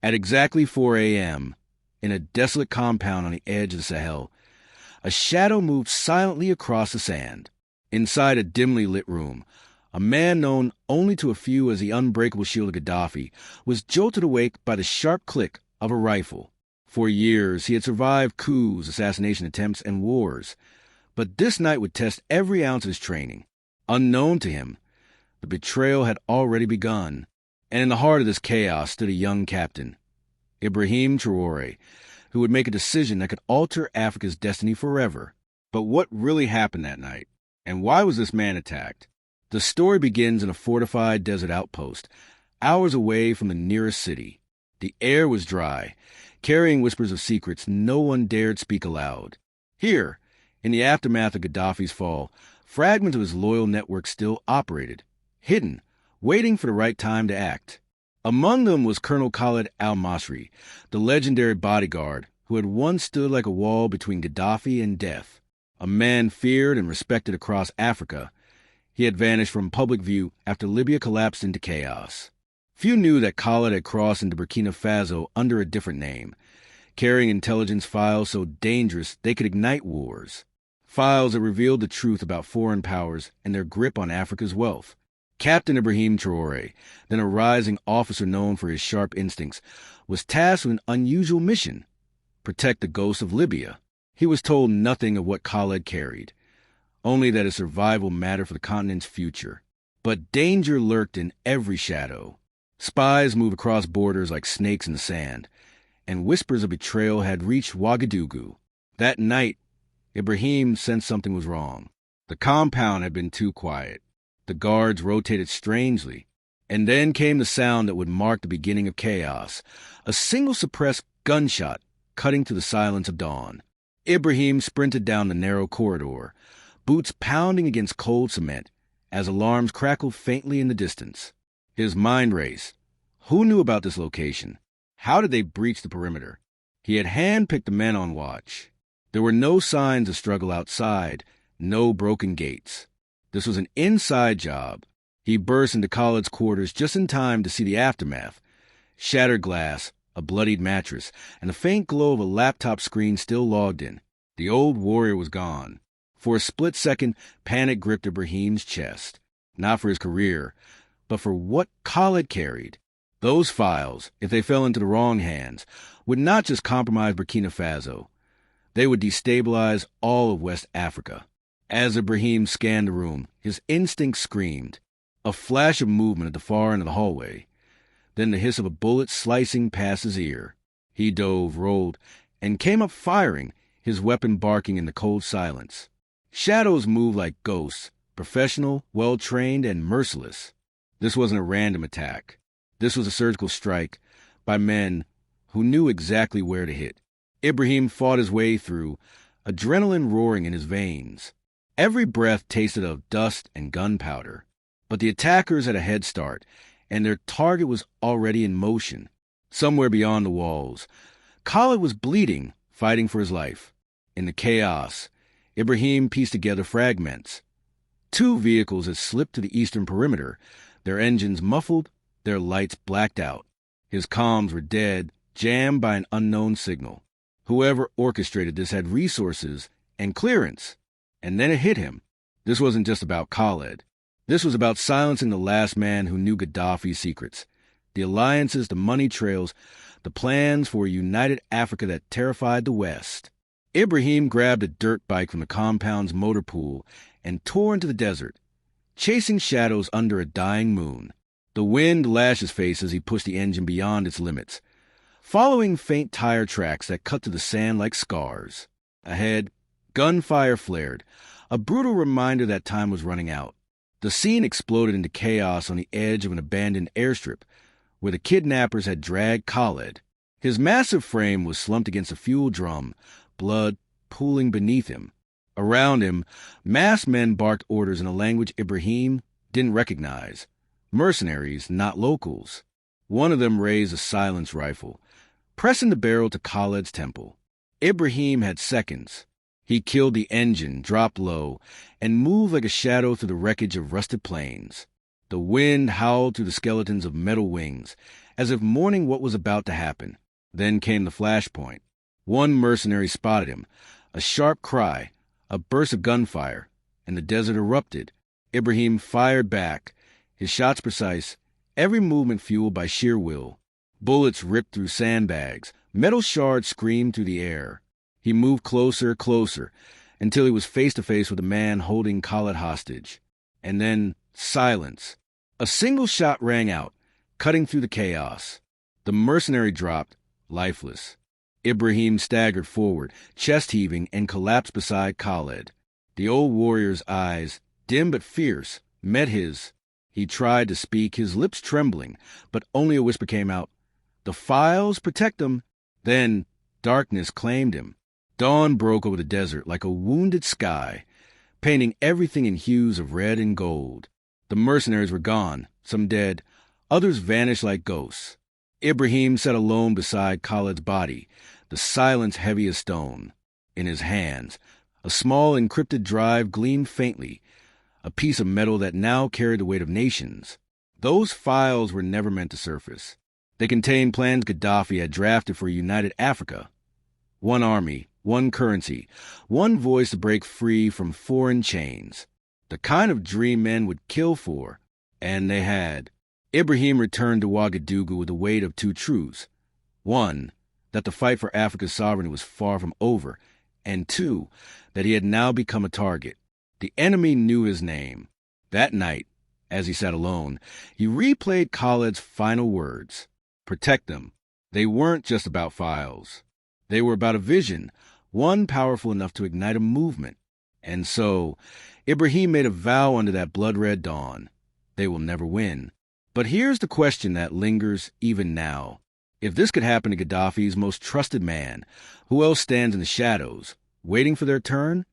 At exactly 4 a.m., in a desolate compound on the edge of the Sahel, a shadow moved silently across the sand. Inside a dimly lit room, a man known only to a few as the unbreakable shield of Gaddafi was jolted awake by the sharp click of a rifle. For years, he had survived coups, assassination attempts, and wars. But this night would test every ounce of his training. Unknown to him, the betrayal had already begun, and in the heart of this chaos stood a young captain, Ibrahim Traoré, who would make a decision that could alter Africa's destiny forever. But what really happened that night? And why was this man attacked? The story begins in a fortified desert outpost, hours away from the nearest city. The air was dry, carrying whispers of secrets no one dared speak aloud. Here, in the aftermath of Gaddafi's fall, fragments of his loyal network still operated, hidden, waiting for the right time to act. Among them was Colonel Khalid al-Masri, the legendary bodyguard who had once stood like a wall between Gaddafi and death. A man feared and respected across Africa, he had vanished from public view after Libya collapsed into chaos. Few knew that Khalid had crossed into Burkina Faso under a different name, carrying intelligence files so dangerous they could ignite wars. Files that revealed the truth about foreign powers and their grip on Africa's wealth. Captain Ibrahim Traoré, then a rising officer known for his sharp instincts, was tasked with an unusual mission: protect the ghost of Libya. He was told nothing of what Khalid carried, only that his survival mattered for the continent's future. But danger lurked in every shadow. Spies moved across borders like snakes in the sand, and whispers of betrayal had reached Ouagadougou. That night, Ibrahim sensed something was wrong. The compound had been too quiet. The guards rotated strangely. And then came the sound that would mark the beginning of chaos, a single suppressed gunshot cutting through the silence of dawn. Ibrahim sprinted down the narrow corridor, boots pounding against cold cement, as alarms crackled faintly in the distance. His mind raced. Who knew about this location? How did they breach the perimeter? He had handpicked the men on watch. There were no signs of struggle outside, no broken gates. This was an inside job. He burst into Khalid's quarters just in time to see the aftermath. Shattered glass, a bloodied mattress, and the faint glow of a laptop screen still logged in. The old warrior was gone. For a split second, panic gripped Ibrahim's chest. Not for his career, but for what Khalid carried. Those files, if they fell into the wrong hands, would not just compromise Burkina Faso. They would destabilize all of West Africa. As Ibrahim scanned the room, his instinct screamed. A flash of movement at the far end of the hallway. Then the hiss of a bullet slicing past his ear. He dove, rolled, and came up firing, his weapon barking in the cold silence. Shadows moved like ghosts, professional, well-trained, and merciless. This wasn't a random attack. This was a surgical strike by men who knew exactly where to hit. Ibrahim fought his way through, adrenaline roaring in his veins. Every breath tasted of dust and gunpowder. But the attackers had a head start, and their target was already in motion. Somewhere beyond the walls, Khalid was bleeding, fighting for his life. In the chaos, Ibrahim pieced together fragments. 2 vehicles had slipped to the eastern perimeter, their engines muffled, their lights blacked out. His comms were dead, jammed by an unknown signal. Whoever orchestrated this had resources and clearance. And then it hit him. This wasn't just about Khalid. This was about silencing the last man who knew Gaddafi's secrets. The alliances, the money trails, the plans for a united Africa that terrified the West. Ibrahim grabbed a dirt bike from the compound's motor pool and tore into the desert, chasing shadows under a dying moon. The wind lashed his face as he pushed the engine beyond its limits, following faint tire tracks that cut through the sand like scars. Ahead, gunfire flared, a brutal reminder that time was running out. The scene exploded into chaos on the edge of an abandoned airstrip, where the kidnappers had dragged Khalid. His massive frame was slumped against a fuel drum, blood pooling beneath him. Around him, masked men barked orders in a language Ibrahim didn't recognize. Mercenaries, not locals. One of them raised a silence rifle, pressing the barrel to Khalid's temple. Ibrahim had seconds. He killed the engine, dropped low, and moved like a shadow through the wreckage of rusted planes. The wind howled through the skeletons of metal wings as if mourning what was about to happen. Then came the flashpoint. One mercenary spotted him. A sharp cry, a burst of gunfire, and the desert erupted. Ibrahim fired back, his shots precise, every movement fueled by sheer will. Bullets ripped through sandbags, metal shards screamed through the air. He moved closer, closer, until he was face to face with a man holding Khaled hostage. And then silence. A single shot rang out, cutting through the chaos. The mercenary dropped, lifeless. Ibrahim staggered forward, chest heaving, and collapsed beside Khaled. The old warrior's eyes, dim but fierce, met his. He tried to speak, his lips trembling, but only a whisper came out. "The files protect him." Then darkness claimed him. Dawn broke over the desert like a wounded sky, painting everything in hues of red and gold. The mercenaries were gone, some dead, others vanished like ghosts. Ibrahim sat alone beside Khaled's body, the silence heavy as stone. In his hands, a small encrypted drive gleamed faintly, a piece of metal that now carried the weight of nations. Those files were never meant to surface. They contained plans Gaddafi had drafted for a united Africa. One army, one currency, one voice to break free from foreign chains. The kind of dream men would kill for, and they had. Ibrahim returned to Ouagadougou with the weight of two truths. One, that the fight for Africa's sovereignty was far from over, and two, that he had now become a target. The enemy knew his name. That night, as he sat alone, he replayed Khaled's final words. Protect them. They weren't just about files. They were about a vision, one powerful enough to ignite a movement. And so, Ibrahim made a vow under that blood-red dawn. They will never win. But here's the question that lingers even now. If this could happen to Gaddafi's most trusted man, who else stands in the shadows, waiting for their turn?